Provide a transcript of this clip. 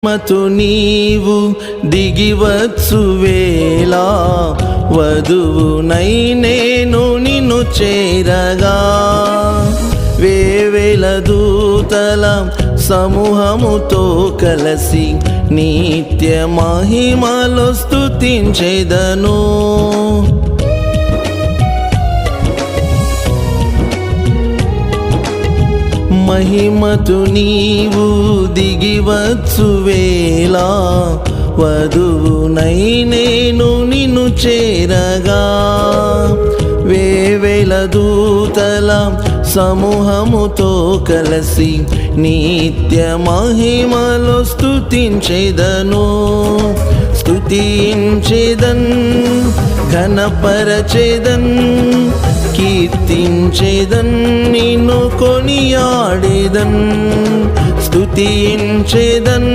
మతు నీవు దిగివచ్చు వేళ వధువునై నేను నిన్ను చేరగా వేవేల దూతల సమూహముతో కలసి నిత్య మహిమలో స్తుతించెదను. మహిమతు నీవు దిగివచ్చు వేళ వధువునై నేను నిన్ను చేరగా వేవేల దూతల సమూహముతో కలసి నిత్య మహిమలో స్తుతించెదను. స్తుతించెదన్ ఘనపరచెదన్ కీర్తించెదన్ నిన్ను కొనియాడెదన్ స్తుతించెదన్